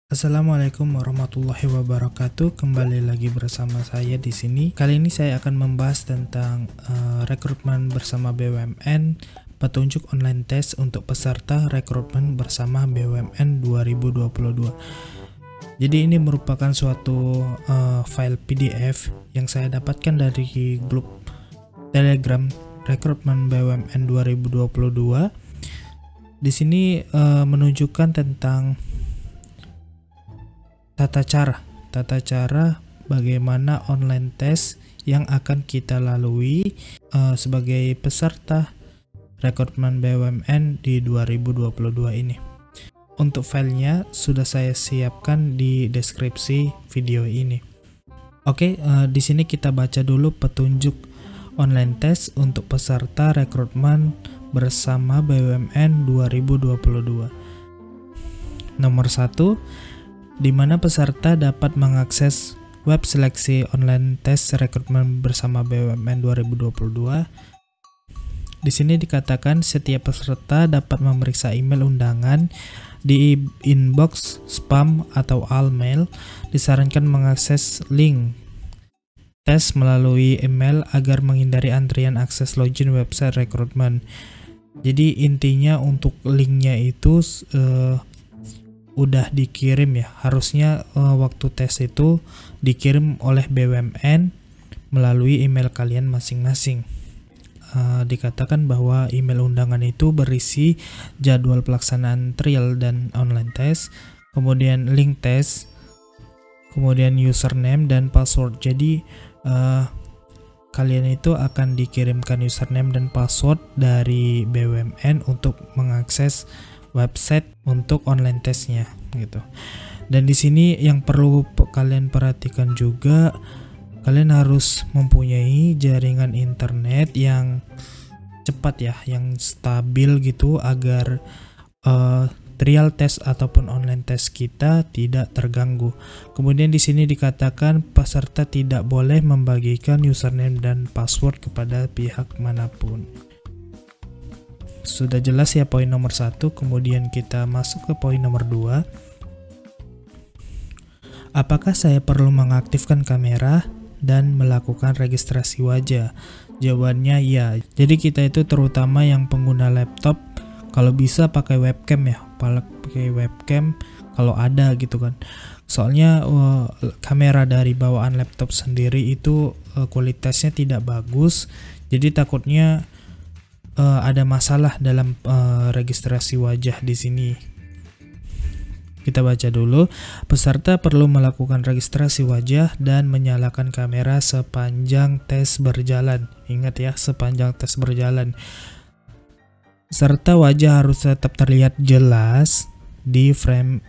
Assalamualaikum warahmatullahi wabarakatuh. Kembali lagi bersama saya di sini. Kali ini saya akan membahas tentang rekrutmen bersama BUMN, petunjuk online test untuk peserta rekrutmen bersama BUMN 2022. Jadi ini merupakan suatu file PDF yang saya dapatkan dari grup Telegram rekrutmen BUMN 2022. Di sini menunjukkan tentang tata cara bagaimana online test yang akan kita lalui sebagai peserta rekrutmen BUMN di 2022 ini. Untuk filenya sudah saya siapkan di deskripsi video ini. Oke, di sini kita baca dulu petunjuk online test untuk peserta rekrutmen bersama BUMN 2022. Nomor 1, di mana peserta dapat mengakses web seleksi online tes rekrutmen bersama BUMN 2022. Di sini dikatakan setiap peserta dapat memeriksa email undangan di inbox, spam, atau all mail. Disarankan mengakses link tes melalui email agar menghindari antrian akses login website rekrutmen. Jadi intinya untuk linknya itu udah dikirim ya, harusnya waktu tes itu dikirim oleh BUMN melalui email kalian masing-masing. Dikatakan bahwa email undangan itu berisi jadwal pelaksanaan trial dan online test, kemudian link tes, kemudian username dan password. Jadi kalian itu akan dikirimkan username dan password dari BUMN untuk mengakses website untuk online testnya gitu. Dan di sini yang perlu kalian perhatikan juga, kalian harus mempunyai jaringan internet yang cepat ya, yang stabil gitu agar trial test ataupun online test kita tidak terganggu. Kemudian di sini dikatakan peserta tidak boleh membagikan username dan password kepada pihak manapun. Sudah jelas ya poin nomor 1. Kemudian kita masuk ke poin nomor 2. Apakah saya perlu mengaktifkan kamera dan melakukan registrasi wajah? Jawabannya ya. Jadi kita itu terutama yang pengguna laptop, kalau bisa pakai webcam ya, pakai webcam kalau ada gitu kan. Soalnya kamera dari bawaan laptop sendiri itu kualitasnya tidak bagus, jadi takutnya ada masalah dalam registrasi wajah di sini. Kita baca dulu. Peserta perlu melakukan registrasi wajah dan menyalakan kamera sepanjang tes berjalan. Ingat ya, sepanjang tes berjalan. Serta wajah harus tetap terlihat jelas di frame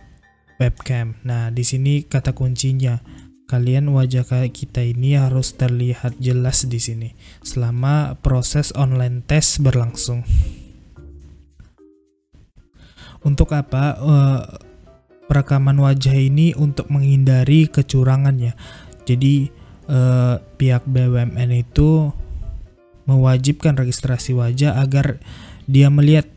webcam. Nah, di sini kata kuncinya. Kalian wajah kita ini harus terlihat jelas di sini selama proses online test berlangsung. Untuk apa? Perekaman wajah ini untuk menghindari kecurangannya. Jadi pihak BUMN itu mewajibkan registrasi wajah agar dia melihat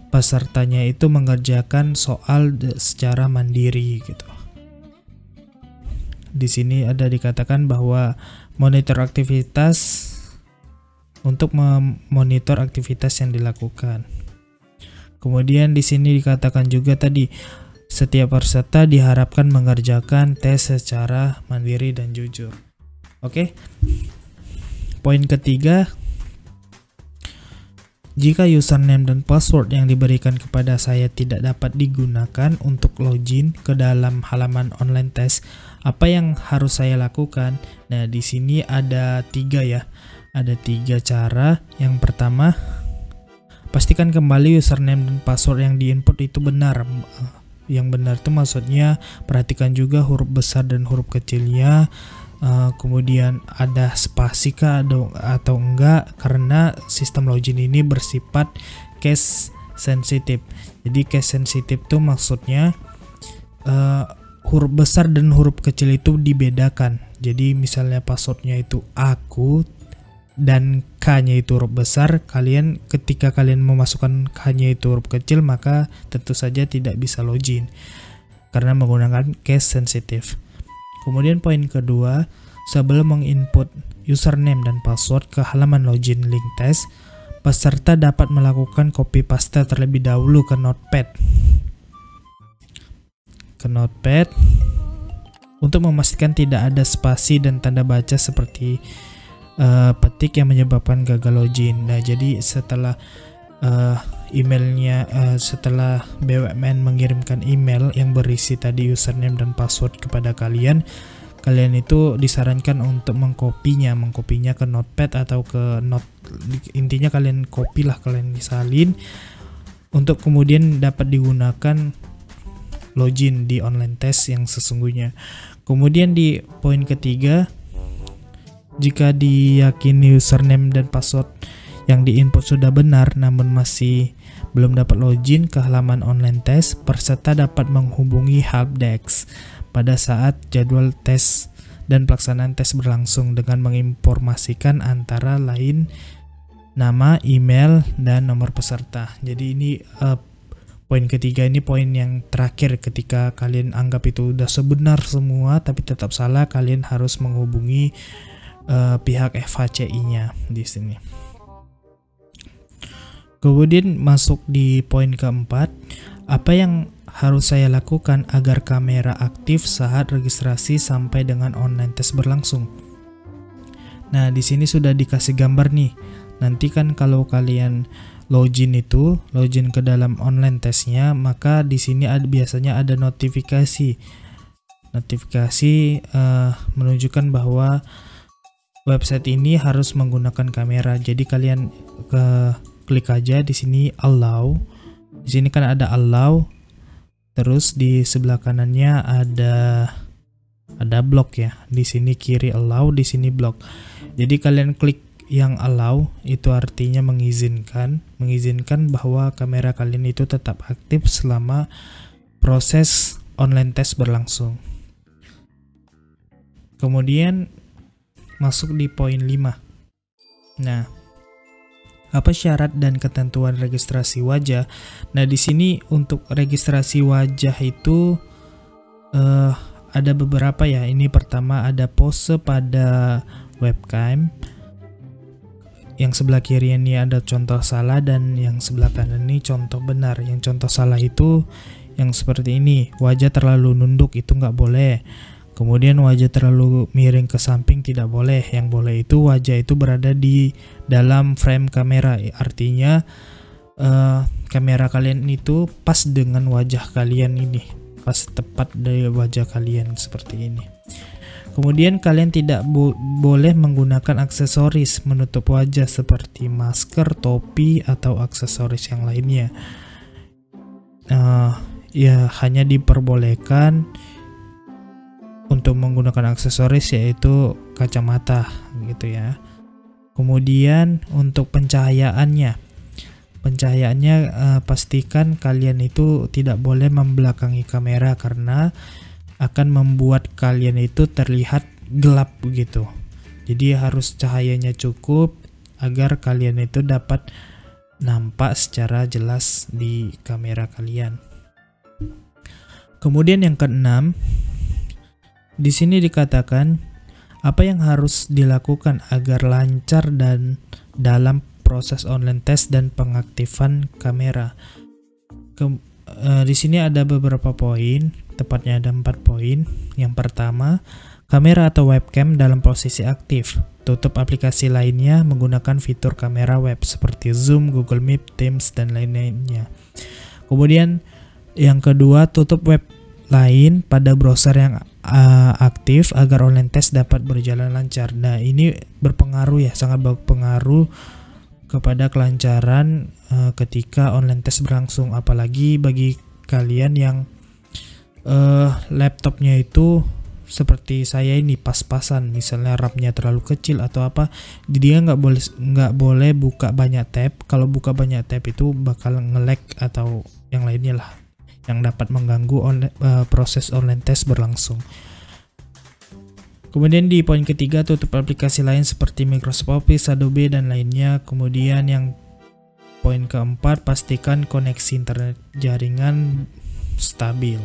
pesertanya itu mengerjakan soal secara mandiri gitu. Di sini ada dikatakan bahwa monitor aktivitas untuk memonitor aktivitas yang dilakukan. Kemudian di sini dikatakan juga tadi setiap peserta diharapkan mengerjakan tes secara mandiri dan jujur. Oke. Poin ketiga, jika username dan password yang diberikan kepada saya tidak dapat digunakan untuk login ke dalam halaman online test, apa yang harus saya lakukan? Nah, di sini ada 3 ya. Ada 3 cara. Yang pertama, pastikan kembali username dan password yang diinput itu benar. Yang benar itu maksudnya perhatikan juga huruf besar dan huruf kecilnya. Kemudian ada spasi kah atau enggak, karena sistem login ini bersifat case sensitif. Jadi case sensitif itu maksudnya huruf besar dan huruf kecil itu dibedakan. Jadi misalnya passwordnya itu aku dan K-nya itu huruf besar, ketika kalian memasukkan K-nya itu huruf kecil, maka tentu saja tidak bisa login. karena menggunakan case sensitif. Kemudian poin kedua, sebelum menginput username dan password ke halaman login link tes, peserta dapat melakukan copy paste terlebih dahulu ke Notepad. Untuk memastikan tidak ada spasi dan tanda baca seperti petik yang menyebabkan gagal login. Nah, jadi setelah setelah BUMN mengirimkan email yang berisi tadi username dan password kepada kalian itu disarankan untuk mengkopinya ke Notepad atau ke intinya kalian kopilah, kalian salin untuk kemudian dapat digunakan login di online test yang sesungguhnya. Kemudian di poin ketiga, jika diyakini username dan password yang diinput sudah benar namun masih belum dapat login ke halaman online test, peserta dapat menghubungi helpdesk pada saat jadwal tes dan pelaksanaan tes berlangsung dengan menginformasikan antara lain nama, email, dan nomor peserta. Jadi ini poin ketiga ini poin yang terakhir. Ketika kalian anggap itu udah sebenar semua tapi tetap salah, kalian harus menghubungi pihak FHCI-nya di sini. Kemudian masuk di poin keempat, apa yang harus saya lakukan agar kamera aktif saat registrasi sampai dengan online test berlangsung? Nah, di sini sudah dikasih gambar nih. Nanti kan kalau kalian login ke dalam online testnya, maka di sini biasanya ada notifikasi menunjukkan bahwa website ini harus menggunakan kamera. Jadi kalian klik aja di sini allow. Di sini kan ada allow. Terus di sebelah kanannya ada block ya. Di sini kiri allow, di sini block. Jadi kalian klik yang allow, itu artinya mengizinkan bahwa kamera kalian itu tetap aktif selama proses online test berlangsung. Kemudian masuk di poin 5. Nah, apa syarat dan ketentuan registrasi wajah? Nah, di sini untuk registrasi wajah itu ada beberapa ya. Ini pertama ada pose pada webcam. Yang sebelah kiri ini ada contoh salah dan yang sebelah kanan ini contoh benar. Yang contoh salah itu yang seperti ini, wajah terlalu nunduk itu nggak boleh. Kemudian wajah terlalu miring ke samping tidak boleh. Yang boleh itu wajah itu berada di dalam frame kamera. Artinya kamera kalian itu pas dengan wajah kalian ini, pas tepat dari wajah kalian seperti ini. Kemudian kalian tidak boleh menggunakan aksesoris menutup wajah seperti masker, topi, atau aksesoris yang lainnya. Ya hanya diperbolehkan untuk menggunakan aksesoris yaitu kacamata gitu ya. Kemudian untuk pencahayaannya pastikan kalian itu tidak boleh membelakangi kamera karena akan membuat kalian itu terlihat gelap begitu. Jadi harus cahayanya cukup agar kalian itu dapat nampak secara jelas di kamera kalian. Kemudian yang keenam, di sini dikatakan apa yang harus dilakukan agar lancar dan dalam proses online test dan pengaktifan kamera. Di sini ada beberapa poin, tepatnya ada 4 poin. Yang pertama, kamera atau webcam dalam posisi aktif. Tutup aplikasi lainnya menggunakan fitur kamera web seperti Zoom, Google Meet, Teams, dan lain-lainnya. Kemudian yang kedua, tutup web lain pada browser yang aktif agar online test dapat berjalan lancar. Nah, ini berpengaruh ya, sangat berpengaruh kepada kelancaran ketika online test berlangsung, apalagi bagi kalian yang laptopnya itu seperti saya ini pas-pasan, misalnya RAM-nya terlalu kecil atau apa, jadi nggak boleh buka banyak tab. Kalau buka banyak tab itu bakal nge-lag atau yang lainnya lah yang dapat mengganggu proses online test berlangsung. Kemudian di poin ketiga, tutup aplikasi lain seperti Microsoft Office, Adobe, dan lainnya. Kemudian yang poin keempat, pastikan koneksi internet jaringan stabil.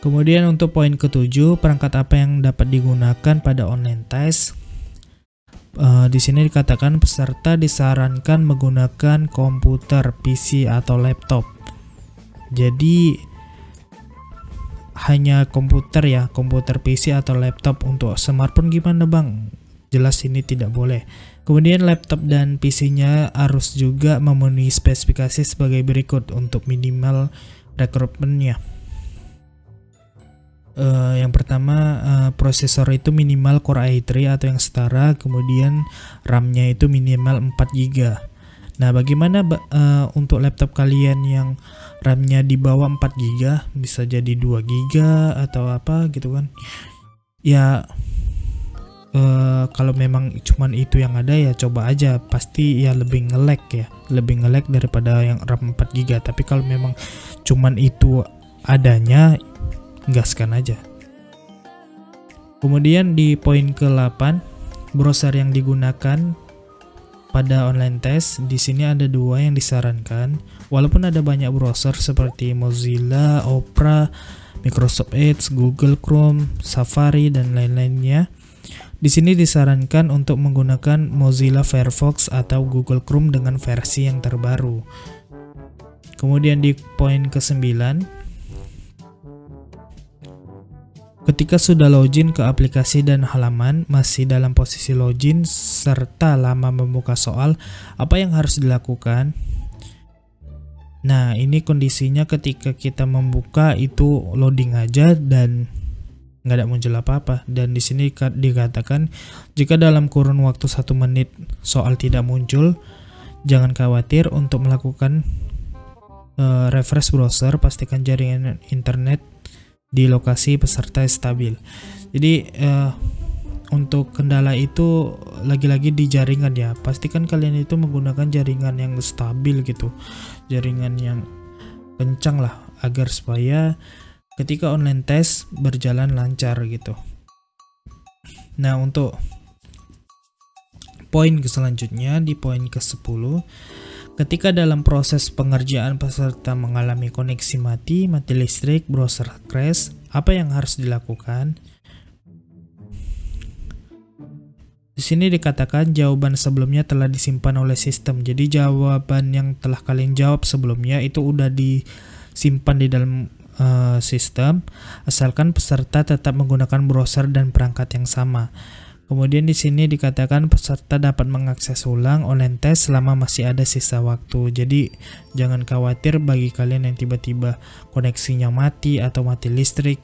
Kemudian untuk poin ke-7, perangkat apa yang dapat digunakan pada online test? Di sini dikatakan peserta disarankan menggunakan komputer, PC atau laptop. Jadi hanya komputer ya, komputer, PC atau laptop. Untuk smartphone gimana bang? Jelas ini tidak boleh. Kemudian laptop dan PC-nya harus juga memenuhi spesifikasi sebagai berikut untuk minimal requirement-nya. Yang pertama, prosesor itu minimal Core i3 atau yang setara, kemudian RAM-nya itu minimal 4 GB. Nah, bagaimana untuk laptop kalian yang RAM-nya di bawah 4 GB, bisa jadi 2 GB atau apa gitu kan. Ya, kalau memang cuman itu yang ada ya coba aja, pasti ya lebih nge-lag ya, lebih nge-lag daripada yang RAM 4 GB. Tapi kalau memang cuman itu adanya, gaskan aja. Kemudian di poin ke-8, browser yang digunakan pada online test. Di sini ada 2 yang disarankan. Walaupun ada banyak browser seperti Mozilla, Opera, Microsoft Edge, Google Chrome, Safari dan lain-lainnya. Di sini disarankan untuk menggunakan Mozilla Firefox atau Google Chrome dengan versi yang terbaru. Kemudian di poin ke-9, ketika sudah login ke aplikasi dan halaman, masih dalam posisi login serta lama membuka soal, apa yang harus dilakukan? Nah, ini kondisinya ketika kita membuka itu loading aja dan nggak ada muncul apa-apa. Dan di sini dikatakan jika dalam kurun waktu 1 menit soal tidak muncul, jangan khawatir. Untuk melakukan refresh browser, pastikan jaringan internet di lokasi peserta stabil. Jadi untuk kendala itu lagi-lagi di jaringan ya. Pastikan kalian itu menggunakan jaringan yang stabil gitu, jaringan yang kencang lah, agar supaya ketika online test berjalan lancar gitu. Nah, untuk poin selanjutnya di poin ke-10, ketika dalam proses pengerjaan peserta mengalami koneksi mati listrik, browser crash, apa yang harus dilakukan? Di sini dikatakan jawaban sebelumnya telah disimpan oleh sistem. Jadi jawaban yang telah kalian jawab sebelumnya itu udah disimpan di dalam sistem, asalkan peserta tetap menggunakan browser dan perangkat yang sama. Kemudian di sini dikatakan peserta dapat mengakses ulang online test selama masih ada sisa waktu. Jadi jangan khawatir bagi kalian yang tiba-tiba koneksinya mati atau mati listrik.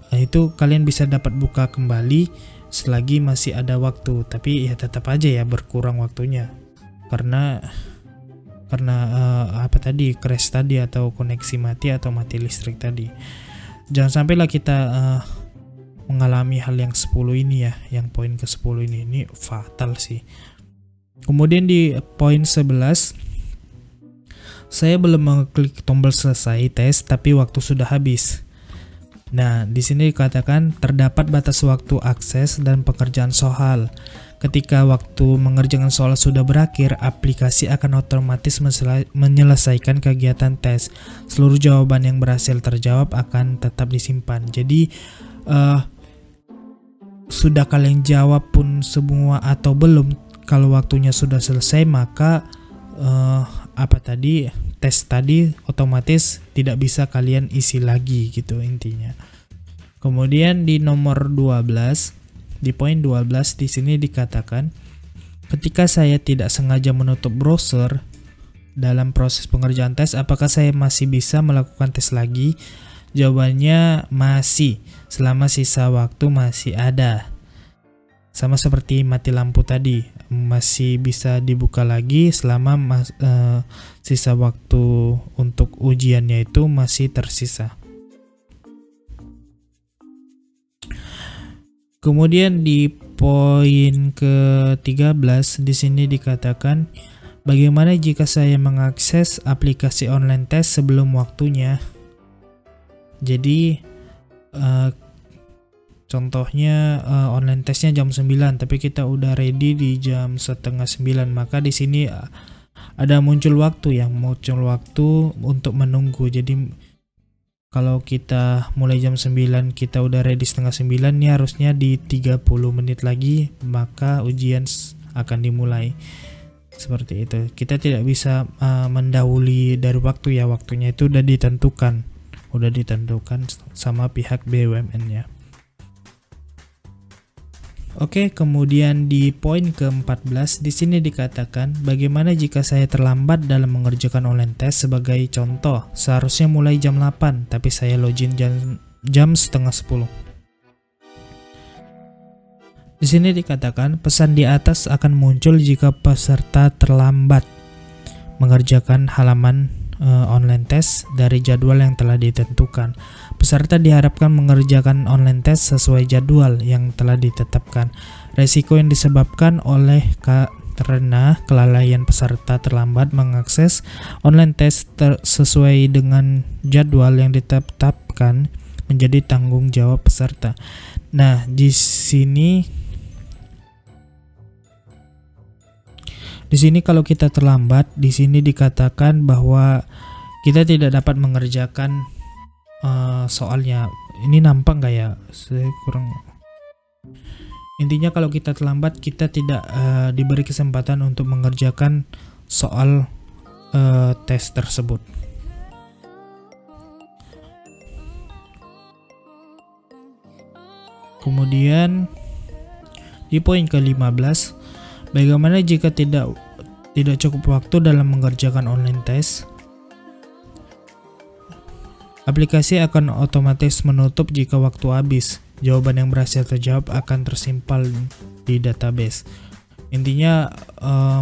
Itu kalian bisa dapat buka kembali selagi masih ada waktu. Tapi ya tetap aja ya berkurang waktunya. Karena apa tadi, crash tadi atau koneksi mati atau mati listrik tadi. Jangan sampailah kita mengalami hal yang 10 ini ya, yang poin ke-10 ini fatal sih. Kemudian di poin 11, saya belum mengklik tombol selesai tes tapi waktu sudah habis. Nah, di sini dikatakan terdapat batas waktu akses dan pekerjaan soal. Ketika waktu mengerjakan soal sudah berakhir, aplikasi akan otomatis menyelesaikan kegiatan tes. Seluruh jawaban yang berhasil terjawab akan tetap disimpan. Jadi sudah kalian jawab pun semua atau belum, kalau waktunya sudah selesai maka tes tadi otomatis tidak bisa kalian isi lagi gitu intinya. Kemudian di nomor 12, di poin 12 di sini dikatakan ketika saya tidak sengaja menutup browser dalam proses pengerjaan tes, apakah saya masih bisa melakukan tes lagi? Jawabannya masih, selama sisa waktu masih ada. Sama seperti mati lampu tadi, masih bisa dibuka lagi selama sisa waktu untuk ujiannya itu masih tersisa. Kemudian di poin ke-13 di sini dikatakan bagaimana jika saya mengakses aplikasi online test sebelum waktunya. Jadi contohnya online testnya jam 9 tapi kita udah ready di jam setengah 9, maka di sini ada muncul waktu untuk menunggu. Jadi kalau kita mulai jam 9, kita udah ready setengah 9, nih harusnya di 30 menit lagi maka ujian akan dimulai. Seperti itu. Kita tidak bisa mendahului dari waktu ya, waktunya itu udah ditentukan sama pihak BUMN-nya. Oke, kemudian di poin ke-14 di sini dikatakan bagaimana jika saya terlambat dalam mengerjakan online test. Sebagai contoh, seharusnya mulai jam 8 tapi saya login jam setengah 10. Di sini dikatakan pesan di atas akan muncul jika peserta terlambat mengerjakan halaman online test dari jadwal yang telah ditentukan. Peserta diharapkan mengerjakan online test sesuai jadwal yang telah ditetapkan. Resiko yang disebabkan oleh karena kelalaian peserta terlambat mengakses online test sesuai dengan jadwal yang ditetapkan menjadi tanggung jawab peserta. Nah, di sini kalau kita terlambat, di sini dikatakan bahwa kita tidak dapat mengerjakan soalnya. Ini nampak nggak ya? Saya kurang. Intinya kalau kita terlambat, kita tidak diberi kesempatan untuk mengerjakan soal tes tersebut. Kemudian di poin ke-15, bagaimana jika tidak cukup waktu dalam mengerjakan online test? Aplikasi akan otomatis menutup jika waktu habis. Jawaban yang berhasil terjawab akan tersimpan di database. Intinya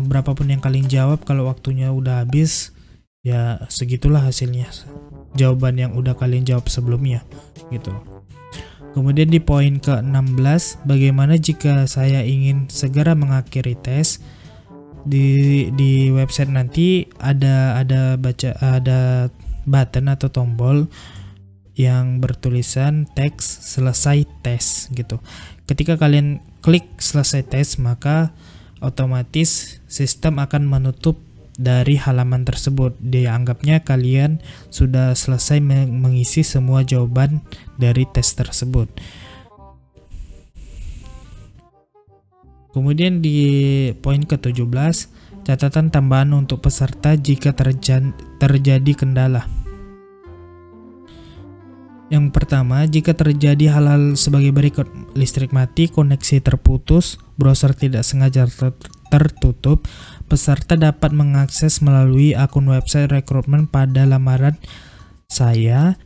berapapun yang kalian jawab, kalau waktunya udah habis, ya segitulah hasilnya. Jawaban yang udah kalian jawab sebelumnya, gitu. Kemudian di poin ke-16, bagaimana jika saya ingin segera mengakhiri tes? Di website nanti ada button atau tombol yang bertulisan teks selesai tes gitu. Ketika kalian klik selesai tes, maka otomatis sistem akan menutup dari halaman tersebut. Dianggapnya kalian sudah selesai mengisi semua jawaban dari tes tersebut. Kemudian di poin ke-17, catatan tambahan untuk peserta jika terjadi kendala. Yang pertama, jika terjadi hal-hal sebagai berikut: listrik mati, koneksi terputus, browser tidak sengaja tertutup, peserta dapat mengakses melalui akun website rekrutmen pada lamaran saya.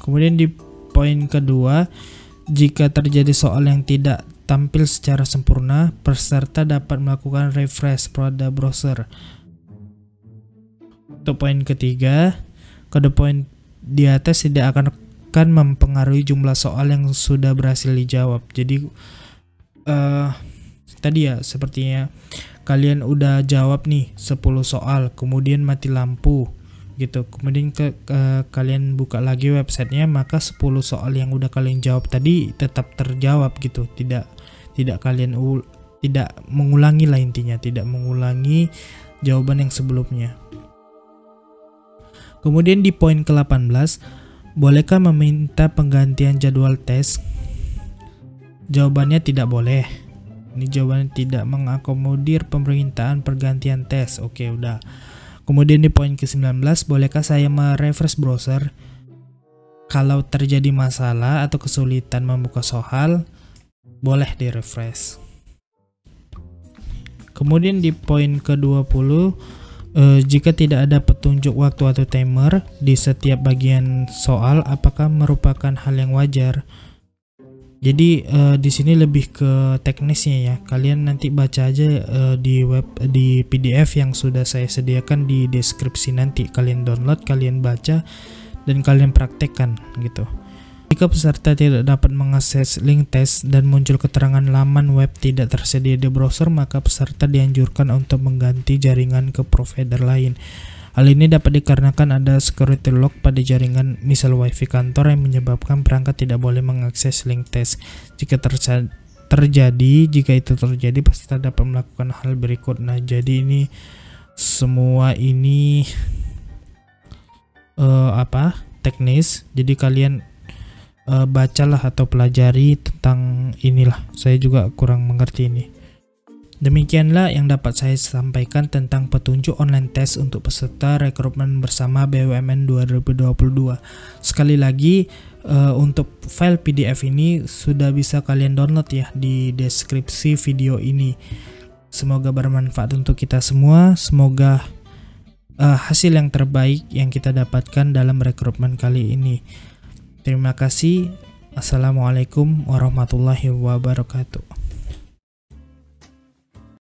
Kemudian di poin kedua, jika terjadi soal yang tidak tampil secara sempurna, peserta dapat melakukan refresh pada browser. Untuk poin ketiga, kode poin di atas tidak akan mempengaruhi jumlah soal yang sudah berhasil dijawab. Jadi tadi ya, sepertinya kalian udah jawab nih 10 soal, kemudian mati lampu gitu, kemudian kalian buka lagi websitenya, maka 10 soal yang udah kalian jawab tadi tetap terjawab gitu, tidak mengulangi lah, intinya tidak mengulangi jawaban yang sebelumnya. Kemudian di poin ke-18, bolehkah meminta penggantian jadwal tes? Jawabannya tidak boleh. Ini jawabannya tidak mengakomodir permintaan pergantian tes. Oke, udah. Kemudian di poin ke-19, bolehkah saya merefresh browser kalau terjadi masalah atau kesulitan membuka soal? Boleh di-refresh. Kemudian di poin ke-20, jika tidak ada petunjuk waktu atau timer di setiap bagian soal, apakah merupakan hal yang wajar? Jadi di sini lebih ke teknisnya ya. Kalian nanti baca aja di PDF yang sudah saya sediakan di deskripsi nanti. Kalian download, kalian baca, dan kalian praktekkan gitu. Jika peserta tidak dapat mengakses link tes dan muncul keterangan laman web tidak tersedia di browser, maka peserta dianjurkan untuk mengganti jaringan ke provider lain. Hal ini dapat dikarenakan ada security lock pada jaringan, misal wifi kantor, yang menyebabkan perangkat tidak boleh mengakses link tes. Jika itu terjadi, peserta dapat melakukan hal berikut. Nah, jadi ini semua ini teknis, jadi kalian bacalah atau pelajari tentang inilah. Saya juga kurang mengerti ini. Demikianlah yang dapat saya sampaikan tentang petunjuk online test untuk peserta rekrutmen bersama BUMN 2022. Sekali lagi, untuk file PDF ini sudah bisa kalian download ya di deskripsi video ini. Semoga bermanfaat untuk kita semua. Semoga hasil yang terbaik yang kita dapatkan dalam rekrutmen kali ini. Terima kasih. Assalamualaikum warahmatullahi wabarakatuh.